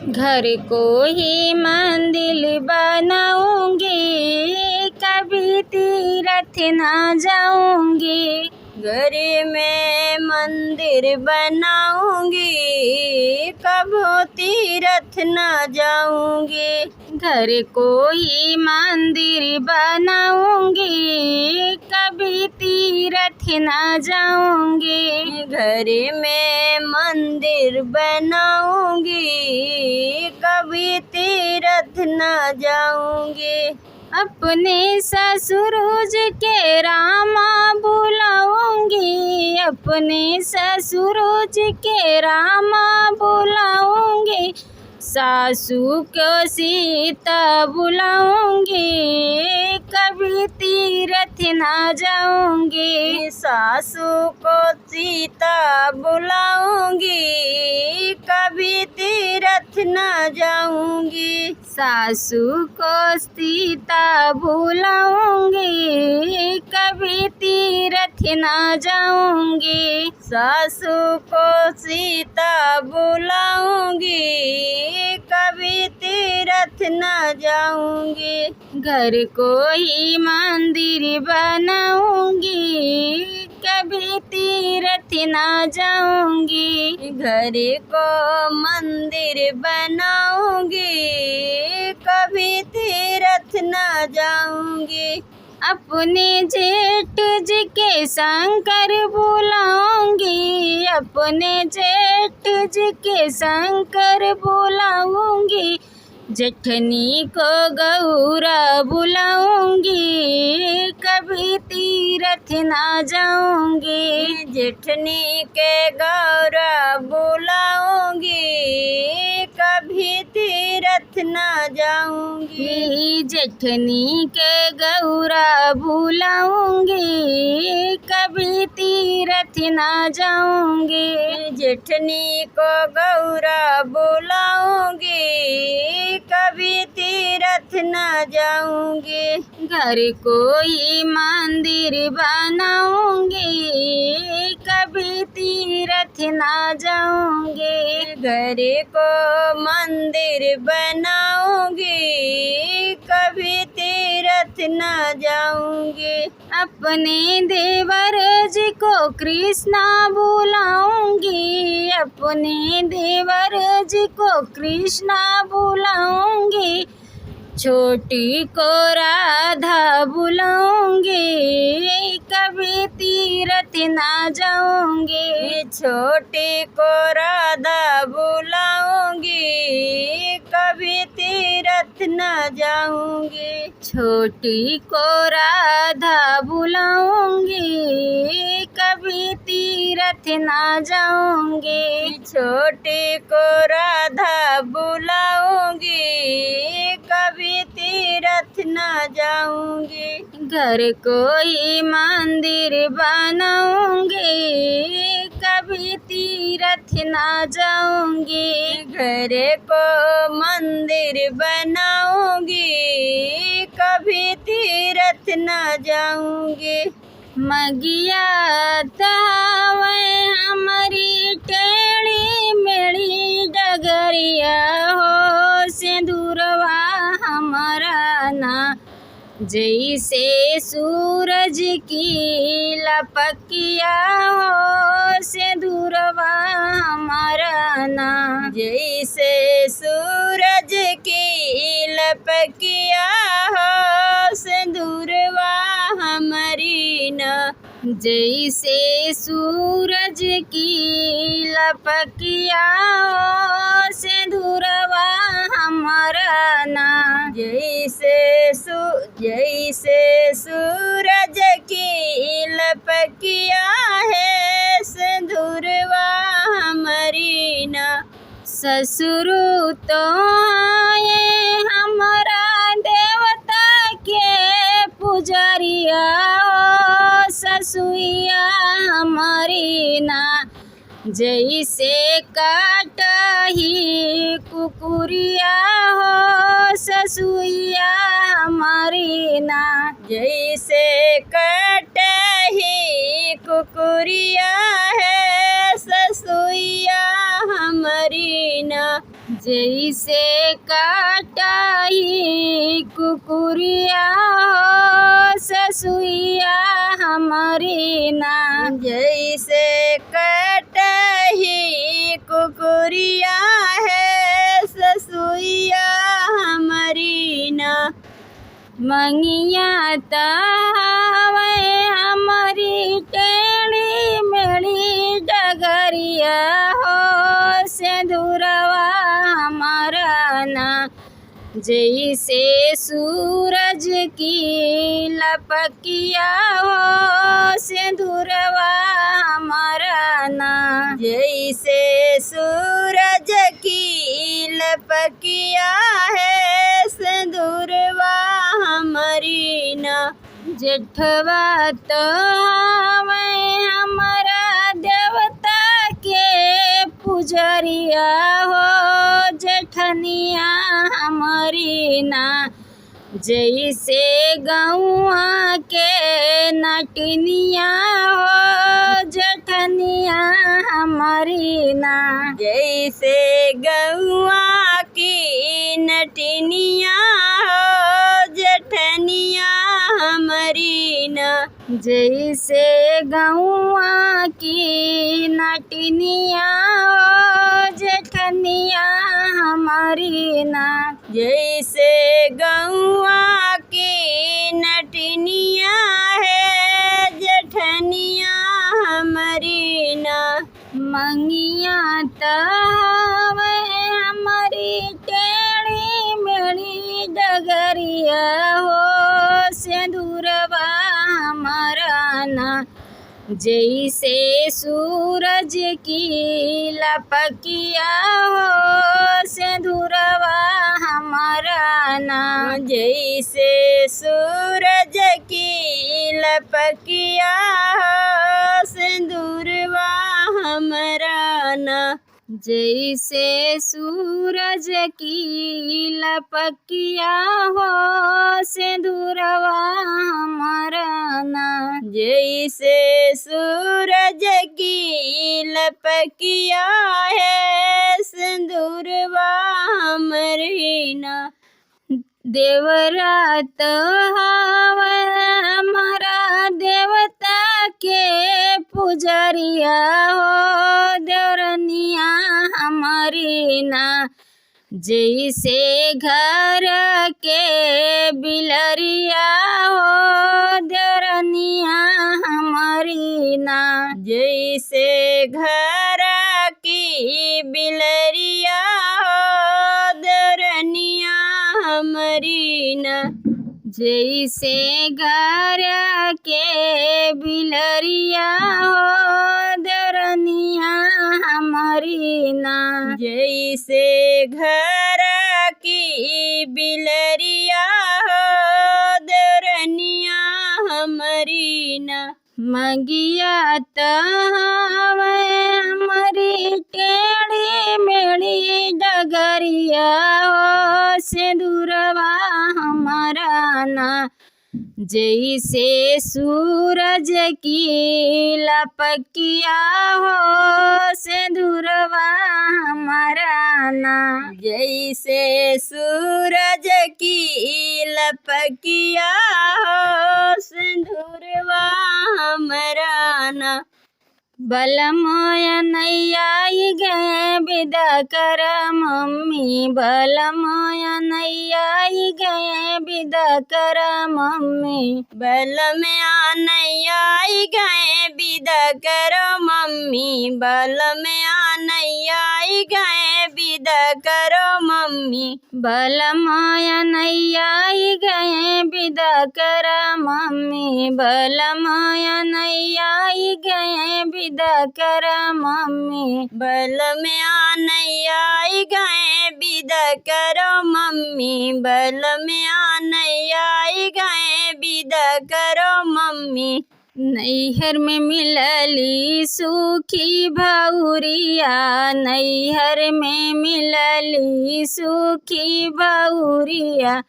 घर को ही मंदिर बनाऊंगी, कभी तीरथ ना जाऊंगी। घर में मंदिर बनाऊंगी, कभी तीरथ ना जाऊंगी। घर को ही मंदिर बनाऊंगी, कभी तीरथ ना जाऊंगी। घर में मंदिर बनाऊंगी, कभी तीरथ ना जाऊंगी। अपने ससुर के रामा बुलाऊंगी, अपने ससुर के रामा बुलाऊंगी। सासू को सीता बुलाऊंगी, कभी तीरथ ना जाऊंगी। सासू को सीता बुलाऊंगी, कभी तीरथ ना जाऊंगी। सासू को सीता बुलाऊंगी, कभी तीरथ ना जाऊंगी। सासू को सीता बुलाऊंगी, कभी तीरथ ना जाऊंगी। घर को ही मंदिर बनाऊंगी, कभी तीरथ ना जाऊंगी। घर को मंदिर बनाऊंगी, कभी तीरथ ना जाऊंगी। अपने जेठ जी के शंकर बुलाऊंगी, अपने जेठ जी के शंकर बुलाऊंगी। जेठनी को गौरा बुलाऊंगी, कभी तीरथ ना जाऊंगी। जेठनी के गौरा बुलाऊंगी, कभी तीरथ ना जाऊंगी। जेठनी के गौरा बुलाऊंगी, कभी तीरथ ना जाऊंगी। जेठनी को गौरा बुलाऊंगी, कभी तीरथ ना जाऊंगी। घर को ही मंदिर बनाऊंगी, कभी तीरथ ना जाऊंगी। घर को मंदिर बनाऊंगी, कभी तीरथ ना जाऊंगी। अपने देवर जी को कृष्णा बुलाऊंगी, अपने देवर जी को कृष्णा बुलाऊंगी। छोटी को राधा बुलाऊंगी, कभी तीरथ ना जाऊंगी। छोटी को राधा बुलाऊंगी, कभी तीरथ ना जाऊंगी। छोटी को राधा बुलाऊंगी, कभी तीरथ ना जाऊंगी। छोटी को राधा बुलाऊंगी, कभी तीरथ ना जाऊंगी। घर को ही मंदिर बनाऊंगी, कभी तीरथ ना जाऊंगी। घर को मंदिर बनाऊंगी, कभी तीरथ ना जाऊंगी। मगिया तावे हमारी टेढ़ी मेढ़ी डगरिया हो, सिंदूरवा हमारा ना जैसे सूरज की लपकिया हो। सिंदूरवा हमारा ना जैसे सूरज की लपकिया हो। सिंदूरवा हमारी ना जैसे सूरज की लपकिया हो। सिंदूरवा हमारा ना जैसे सूरज की लपकिया है। सिंदूरवा हमारी ना ससुर तो आए हमारा देवता के पुजरिया हो। ससुइया हमारी ना जैसे काटही कुकुरिया हो। ससुइया हमारी ना जैसे काटही कुकुरिया है। ससुइया हमारी ना जैसे काटाई कुकुरिया हो ससुइया हमारी ना। जैसे कटाई कुकुरिया है ससुइया हमारी ना। मंगिया तावे हमारी टेढ़ी मेढ़ी डगरिया हो सिंदूरवा हमारा ना। जैसे सूरज की लपकिया हो सिंदूरवा हमारा ना। जैसे सूरज की लपकिया है सिंदूरवा हमारी ना। जेठवा तो हमें हमारा देवता के पुजरिया हो जेठनिया हमारी ना। जैसे गौआ के नटनिया हो जेठनिया हमारी ना। जैसे गौआ की नटनिया हो जेठनिया हमारी ना। जैसे गौआ की नटनिया हो जेठनिया हमारी ना। जैसे गौआ की नटनिया है जेठनिया हमारी ना। मंगिया तावे हमारी टेढ़ी मेढ़ी डगरिया हो सिंदूरवा हमारा ना। जैसे सूरज की लपकिया हो सिंदूरवा हमारा ना। जैसे सूरज की लपकिया हो सिंदूरवा हमारा ना। जैसे सूरज की लपकिया हो सिंदूरवा हमारा ना। जैसे सूरज की लपकिया है सिंदूरवा हमारी ना। देवरात हवे हमारा देवता के पुजरिया हो देवरनिया हमारी ना। जैसे घर के बिलरिया हो देवरनिया हमारी ना। जैसे घर की बिलरिया हो देवरनिया हमारी ना। जैसे घर के बिलरिया हो देवरनिया हमारी ना। जैसे घर की बिलरिया हो देवरनिया हमारी ना। मंगिया तावे हमारी टेढ़ी मेढ़ी डगरिया हो सिंदूरवा हमारा ना। जैसे सूरज की लपकिया हो सिंदूरवा हमारा ना। जैसे सूरज की लपकिया हो सिंदूरवा हमारा ना। बलमोया नैया गए विदा कर मम्मी। बलमोया नैया गए विदा कर मम्मी। बलमया नैया गए विदा कर मम्मी। बलमया नैया गए विदा कर मम्मी। बलमया नैया गए विदा कर मम्मी। बलमया नैया गए विदा कर मम्मी। बलमया नैया गए विदा कर मम्मी। बलमया नैया गए विदा कर मम्मी। नैहर में मिलली सूखी भौरिया। नैहर में मिलली सूखी भौरिया।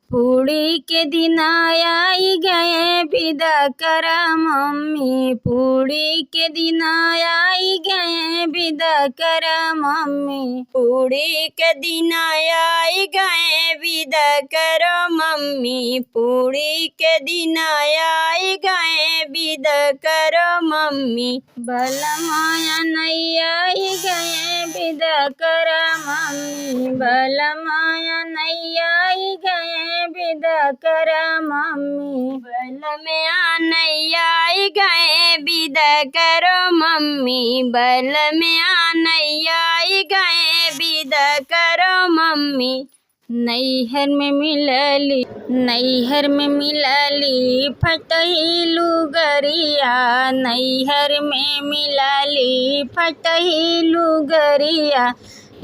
पूड़ी के दिन आई गए विदा करा मम्मी, पूड़ी के दिन आई गए विदा करा मम्मी, पूड़ी के दिन आई गए विदा करो मम्मी, पूड़ी के दिन आई गए विदा करो मम्मी। बलमाया नहीं आई गए विदा करा मम्मी, बलमाया नहीं आई गए विदा करा मम्मी, बल में नहीं आई गए विदा करो मम्मी, बल में नहीं आई गए विदा करो मम्मी। नैहर में मिलली, नैहर में मिलली फटही लुगरिया, नैहर में मिलली फटही लुगरिया,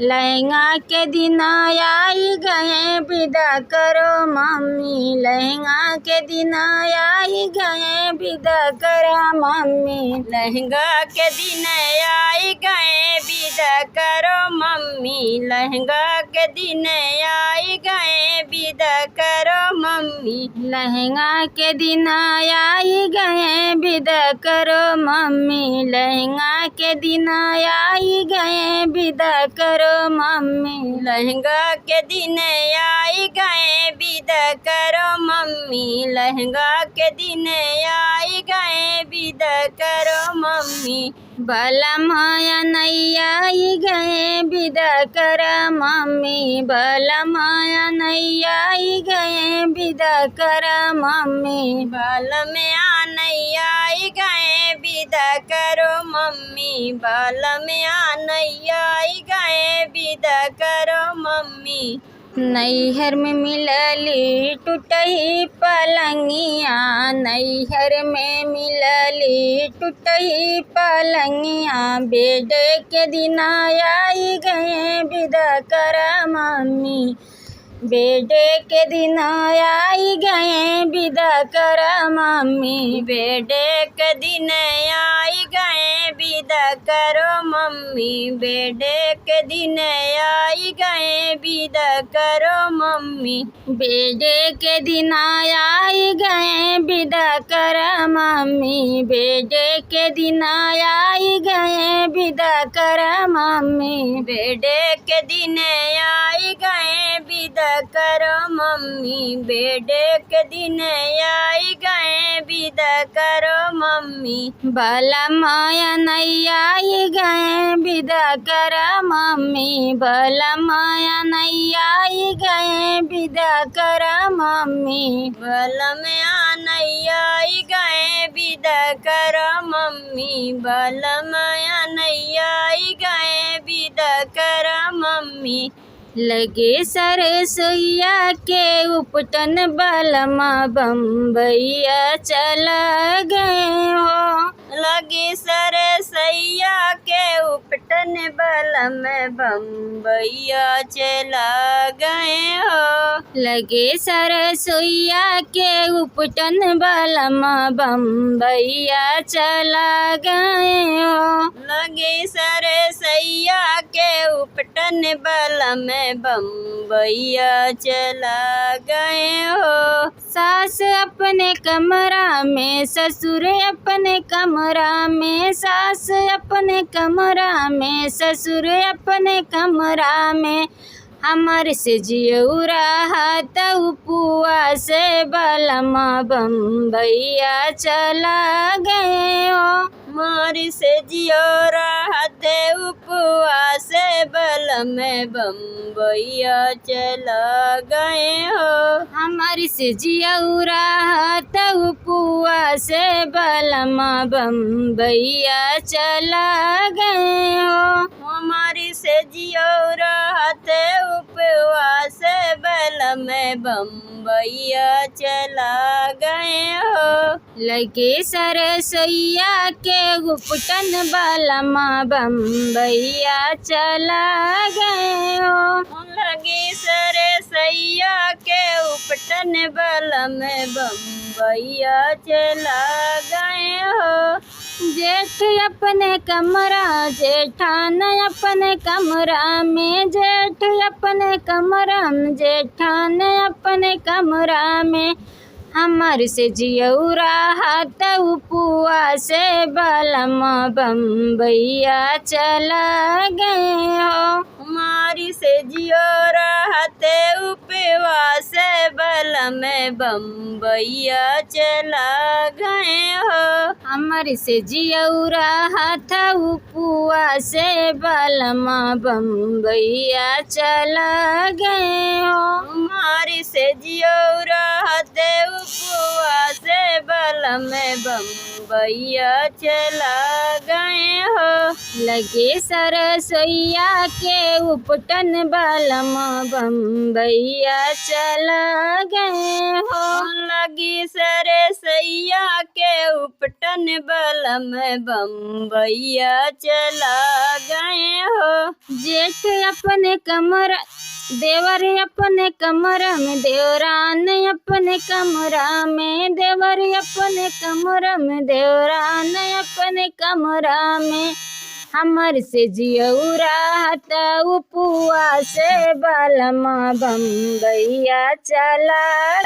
लहंगा के दिन आई गए विदा करो मम्मी, लहंगा के दिन आई गए विदा करो मम्मी, लहंगा के दिन आई गए विदा करो मम्मी, लहंगा के दिन आई गए विदा करो मम्मी, लहंगा के दिन आई गए विदा करो मम्मी, लहंगा के दिन आई गए विदा करो मम्मी, लहंगा के दिन आई गए विदा करो मम्मी, लहंगा के दिन आई गए विदा करो मम्मी। बलमाया नहीं आई गए विदा करा मम्मी, बलमाया नहीं आई गए विदा करा मम्मी, बाल में नहीं आई गए विदा करो मम्मी, बाल में नहीं आई गए विदा करो मम्मी। नैहर में मिलली टूटही पलंगिया, नैहर में मिलली टूटही पलंगिया, बेड के दिन आई गए विदा करा मम्मी, बेड के दिन आई गए विदा करा मम्मी, बेड के दिन आई गए विदा करो मम्मी, बेड के दिन आई गए विदा करो मम्मी, बेड के दिन आई गए विदा करा मम्मी, बेड के दिन आई गए विदा करा मम्मी, बेड के दिन आई गए विदा करो मम्मी, बेड के दिन आई गए विदा करो मम्मी। बलमाया नहीं आई गए विदा करा मम्मी, बलमाया नहीं आई गए विदा करा मम्मी, बल में नहीं आई गए विदा करो मम्मी, बल में नहीं आई गए विदा करो मम्मी। लगे सरसोईया के उपटन बलमा बम्बैया चला गए हो, लगी सरसैया के उपटन बल में बम्बैया चला गए हो, लगे सरसोईया के उपटन बलमा बम्बैया चला गए हो, लगी सरसैया के उपटन बल में बम्बैया चला गए हो। सास अपने कमरा में, ससुर अपने कमरा में, सास अपने कमरा में, ससुर अपने कमरा में, हमर से जियौरा हाथ पुआ से बलमा बम्बैया चला गए हो, मारी से जियो रहते उपवास बल में बम्बैया चला गए हो, हमारी से जियौरा हाथ पुआ से बलमा बम्बैया चला गए हो, हमारी से जियो रहते उपवास बल में बम्बैया चला गए हो। लगे सरसोईया के उपटन बलमा बम्बैया चला गए हो, लगी सरसैया के उपटन बल में बम्बैया चला गए हो। जेठ अपने कमरा जेठान अपने कमरा में, जेठ अपने कमरा में जेठान अपने कमरा में, हमर से जियौरा हाथ उपुआ से बलम बम्बैया चला गए हो। हमारी से जियो रहते उपवा से बलम बम्बैया चला गए हो। हमर से जियौरा हाथ उपुआ से बलम बम्बैया चला गए हो। हमारी से जियो रहते उपवा से बलम बम्बैया चला गए हो। लगे सरसोईया के उपटन बलम बम्बैया चला गए हो। लगी सरसैया के उपटन बलम बम्बैया चला गए हो। जेठ अपने कमरा देवर अपने कमरा में, देवरान अपने कमरा में, देवर अपने कमरा में, देवरान अपने कमरा में, हमर से जियौरा हाथ उपुआ से बलम बम्बैया चला